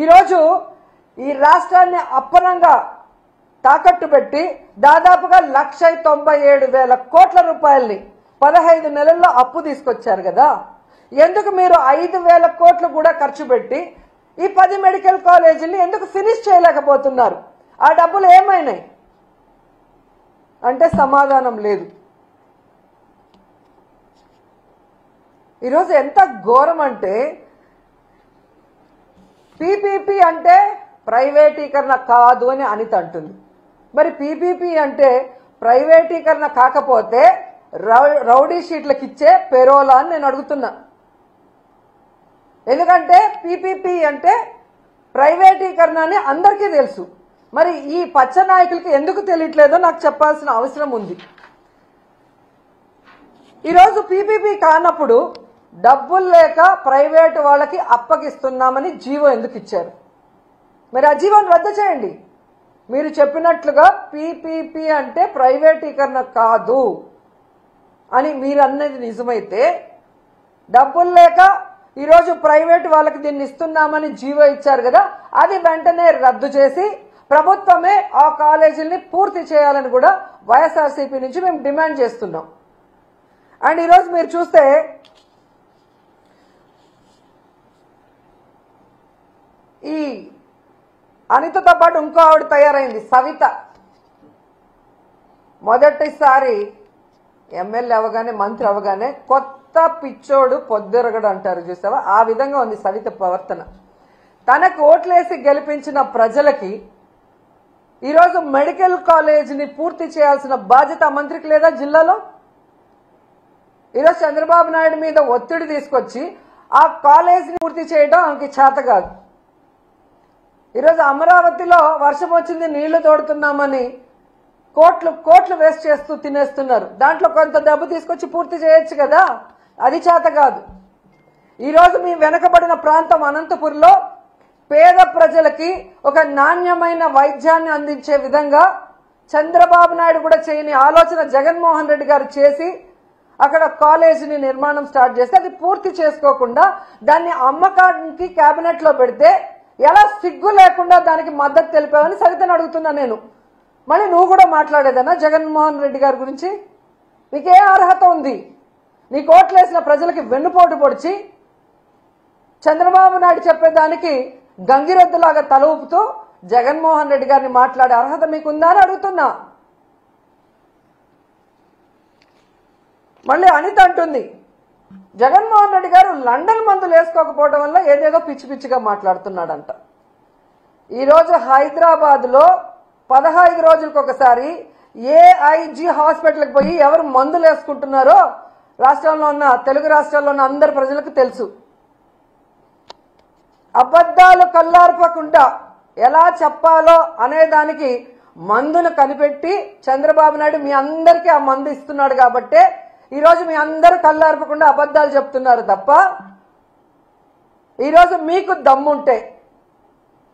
ఈరోజు ఈ రాష్ట్రాన్ని అప్పనంగా తాకట్టు పెట్టి దాదాపుగా 1,97,000 కోట్ల రూపాయల్ని 15 నెలల్లో అప్పు తీసుకొచ్చారు కదా. ఎందుకు మీరు 5,000 కోట్లు కూడా ఖర్చు పెట్టి ఈ 10 మెడికల్ కాలేజీని ఎందుకు ఫినిష్ చేయలేకపోతున్నారు? ఆ డబ్బులు ఏమైనాయి అంటే సమాధానం లేదు. ఈరోజు ఎంత ఘోరం అంటే పీపీపీ అంటే ప్రైవేటీకరణ కాదు అని అనిత అంటుంది. మరి పీపీపీ అంటే ప్రైవేటీకరణ కాకపోతే రౌడీ షీట్లకు ఇచ్చే పెరోలా అని నేను అడుగుతున్నా. ఎందుకంటే పీపీపీ అంటే ప్రైవేటీకరణ అని అందరికీ తెలుసు. మరి ఈ పచ్చ నాయకులకి ఎందుకు తెలియట్లేదో నాకు చెప్పాల్సిన అవసరం ఉంది. ఈరోజు పీపీపీ కానప్పుడు డబ్బులు లేక ప్రైవేటు వాళ్ళకి అప్పగిస్తున్నామని జీవో ఎందుకు ఇచ్చారు? మరి ఆ జీవోని రద్దు చేయండి. మీరు చెప్పినట్లుగా పీపీపీ అంటే ప్రైవేటీకరణ కాదు అని మీరు అన్నది నిజమైతే, డబ్బులు లేక ఈరోజు ప్రైవేటు వాళ్ళకి దీన్ని ఇస్తున్నామని జీవో ఇచ్చారు కదా, అది వెంటనే రద్దు చేసి ప్రభుత్వమే ఆ కాలేజీల్ని పూర్తి చేయాలని కూడా వైఎస్ఆర్సీపీ నుంచి మేము డిమాండ్ చేస్తున్నాం. అండ్ ఈరోజు మీరు చూస్తే ఈ అనితతో పాటు ఇంకో ఆవిడ తయారైంది, సవిత. మొదటిసారి ఎమ్మెల్యే అవగానే మంత్రి అవగానే కొత్త పిచ్చోడు పొద్దురగడు అంటారు చూసావా, ఆ విధంగా ఉంది సవిత ప్రవర్తన. తనకు ఓట్లేసి గెలిపించిన ప్రజలకి ఈరోజు మెడికల్ కాలేజీని పూర్తి చేయాల్సిన బాధ్యత మంత్రికి లేదా జిల్లాలో? ఈరోజు చంద్రబాబు నాయుడు మీద ఒత్తిడి తీసుకొచ్చి ఆ కాలేజీని పూర్తి చేయడం ఆమెకి చేత కాదు. ఈరోజు అమరావతిలో వర్షం వచ్చింది నీళ్లు తోడుతున్నామని కోట్లు వేస్ట్ చేస్తూ తినేస్తున్నారు. దాంట్లో కొంత డబ్బు తీసుకొచ్చి పూర్తి చేయొచ్చు కదా, అది చేత కాదు. ఈరోజు మీ వెనకబడిన ప్రాంతం అనంతపురంలో పేద ప్రజలకి ఒక నాణ్యమైన వైద్యాన్ని అందించే విధంగా చంద్రబాబు నాయుడు కూడా చేయని ఆలోచన జగన్మోహన్ రెడ్డి గారు చేసి అక్కడ కాలేజీని నిర్మాణం స్టార్ట్ చేస్తే అది పూర్తి చేసుకోకుండా దాన్ని అమ్మకానికి కేబినెట్ లో పెడితే ఎలా సిగ్గు లేకుండా దానికి మద్దతు తెలిపావని సవితను అడుగుతున్నా నేను. మళ్ళీ నువ్వు కూడా మాట్లాడేదన్నా జగన్మోహన్ రెడ్డి గారి గురించి? నీకే అర్హత ఉంది? నీ కోట్లేసిన ప్రజలకి వెన్నుపోటు పొడిచి చంద్రబాబు నాయుడు చెప్పేదానికి గంగిరెద్దులాగా తల ఊపుతూ జగన్మోహన్ రెడ్డి గారిని మాట్లాడే అర్హత మీకుందా అని అడుగుతున్నా. మళ్ళీ అనిత అంటుంది జగన్మోహన్ రెడ్డి గారు లండన్ మందులు వేసుకోకపోవడం వల్ల ఏదేదో పిచ్చి పిచ్చిగా మాట్లాడుతున్నాడంట. ఈరోజు హైదరాబాద్ లో 15 రోజులకు ఒకసారి ఏఐజీ హాస్పిటల్కి పోయి ఎవరు మందులు వేసుకుంటున్నారో రాష్ట్రంలో ఉన్న తెలుగు రాష్ట్రాల్లో ఉన్న అందరి ప్రజలకు తెలుసు. అబద్ధాలు కల్లార్పకుండా ఎలా చెప్పాలో అనేదానికి మందును కనిపెట్టి చంద్రబాబు నాయుడు మీ అందరికీ ఆ మందు ఇస్తున్నాడు కాబట్టే ఈరోజు మీ అందరూ కల్లార్పకుండా అబద్ధాలు చెప్తున్నారు తప్ప, ఈరోజు మీకు దమ్ముంటే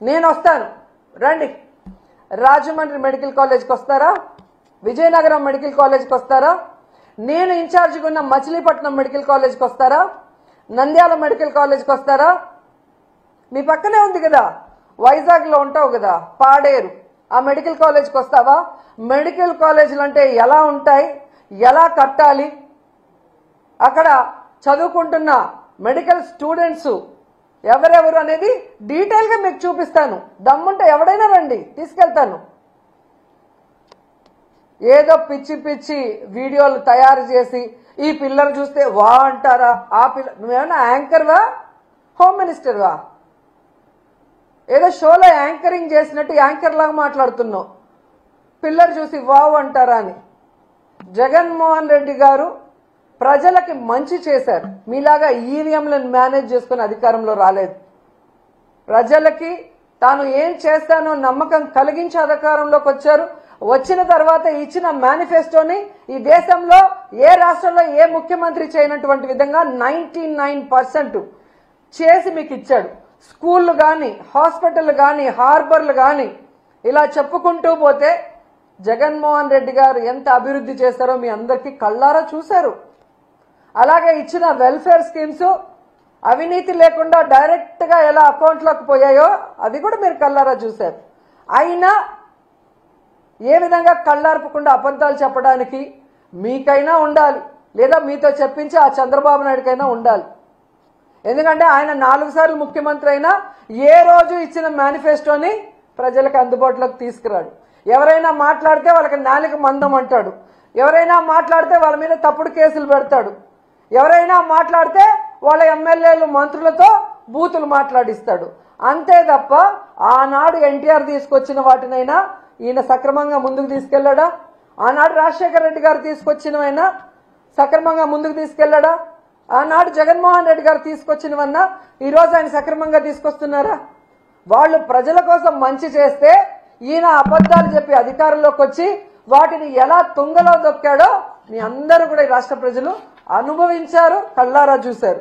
నేను వస్తాను, రండి. రాజమండ్రి మెడికల్ కాలేజ్కి వస్తారా? విజయనగరం మెడికల్ కాలేజ్కి వస్తారా? నేను ఇన్ఛార్జిగా ఉన్న మచిలీపట్నం మెడికల్ కాలేజ్కి వస్తారా? నంద్యాల మెడికల్ కాలేజ్కి వస్తారా? మీ పక్కనే ఉంది కదా, వైజాగ్లో ఉంటావు కదా, పాడేరు, ఆ మెడికల్ కాలేజ్కి వస్తావా? మెడికల్ కాలేజీలు అంటే ఎలా ఉంటాయి, ఎలా కట్టాలి, అక్కడ చదువుకుంటున్న మెడికల్ స్టూడెంట్స్ ఎవరెవరు అనేది డీటెయిల్గా మీకు చూపిస్తాను. దమ్ముంటే ఎవడైనా రండి, తీసుకెళ్తాను. ఏదో పిచ్చి పిచ్చి వీడియోలు తయారు చేసి ఈ పిల్లలు చూస్తే వా అంటారా? ఆ పిల్ల నువ్వేమన్నా యాంకర్వా, హోమ్ మినిస్టర్వా? ఏదో షోలో యాంకరింగ్ చేసినట్టు యాంకర్ లాగా మాట్లాడుతున్నావు. పిల్లలు చూసి వావ్ అంటారా అని. జగన్మోహన్ రెడ్డి గారు ప్రజలకి మంచి చేశారు. మీలాగా ఈవీఎంలను మేనేజ్ చేసుకుని అధికారంలో రాలేదు. ప్రజలకి తాను ఏం చేస్తానో నమ్మకం కలిగించి అధికారంలోకి వచ్చారు. వచ్చిన తర్వాత ఇచ్చిన మేనిఫెస్టోని ఈ దేశంలో ఏ రాష్ట్రంలో ఏ ముఖ్యమంత్రి చేయనటువంటి విధంగా 99% చేసి మీకు ఇచ్చాడు. స్కూళ్ళు కానీ, హాస్పిటల్ కానీ, హార్బర్లు కానీ ఇలా చెప్పుకుంటూ పోతే జగన్మోహన్ రెడ్డి గారు ఎంత అభివృద్ధి చేశారో మీ అందరికీ కళ్ళారా చూశారు. అలాగే ఇచ్చిన వెల్ఫేర్ స్కీమ్స్ అవినీతి లేకుండా డైరెక్ట్ గా ఎలా అకౌంట్లోకి పోయాయో అది కూడా మీరు కళ్ళారా చూశారు. అయినా ఏ విధంగా కళ్ళార్పకుండా అబద్ధాలు చెప్పడానికి మీకైనా ఉండాలి, లేదా మీతో చెప్పించి ఆ చంద్రబాబు నాయుడుకైనా ఉండాలి. ఎందుకంటే ఆయన 4 సార్లు ముఖ్యమంత్రి అయినా ఏ రోజు ఇచ్చిన మేనిఫెస్టోని ప్రజలకు అందుబాటులోకి తీసుకురాడు. ఎవరైనా మాట్లాడితే వాళ్ళకి నాలుక మందం అంటాడు, ఎవరైనా మాట్లాడితే వాళ్ళ మీద తప్పుడు కేసులు పెడతాడు, ఎవరైనా మాట్లాడితే వాళ్ళ ఎమ్మెల్యేలు మంత్రులతో బూతులు మాట్లాడిస్తాడు. అంతే తప్ప ఆనాడు ఎన్టీఆర్ తీసుకొచ్చిన వాటినైనా ఈయన సక్రమంగా ముందుకు తీసుకెళ్లాడా? ఆనాడు రాజశేఖర రెడ్డి గారు తీసుకొచ్చినవైనా సక్రమంగా ముందుకు తీసుకెళ్లాడా? ఆనాడు జగన్మోహన్ రెడ్డి గారు తీసుకొచ్చినవన్నా ఈరోజు ఆయన సక్రమంగా తీసుకొస్తున్నారా? వాళ్ళు ప్రజల కోసం మంచి చేస్తే ఈయన అబద్ధాలు చెప్పి అధికారంలోకి వచ్చి వాటిని ఎలా తుంగలో దొక్కాడో మీ అందరూ కూడా ఈ రాష్ట్ర ప్రజలు అనుభవించారు, కళ్ళారా చూశారు.